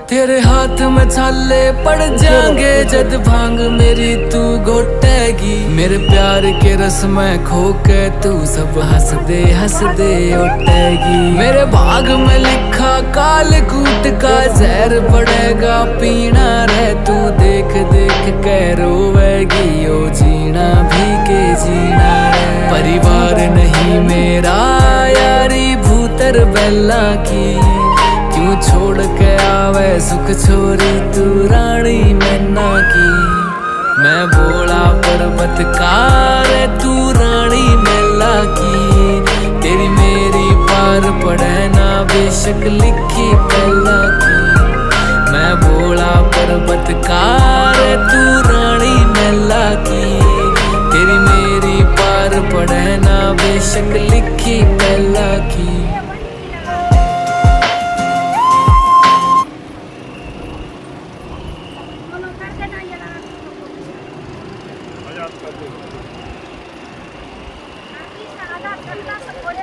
तेरे हाथ में छाले पड़ जाएंगे जद भांग मेरी तू घोटेगी। मेरे प्यार के रस में खो के तू सब हंस दे उठेगी। मेरे भाग में लिखा काल कूट का जहर पड़ेगा पीना रे तू देख देख के रोवेगी। ओ जीना भी के जीना रे परिवार नहीं मेरा यारी भूतर बेला की। क्यों छोड़ के आवे सुख छोरी तू रानी मैना की। मैं बोला पर्वत का रे तू रानी मेला की। तेरी मेरी पार पड़े ना बेशक लिखी पहला की। मैं बोला पर्वत का रे तू रानी मेला की। तेरी मेरी पार पड़े ना बेशक लिखी पहला की। आजाद कर दो।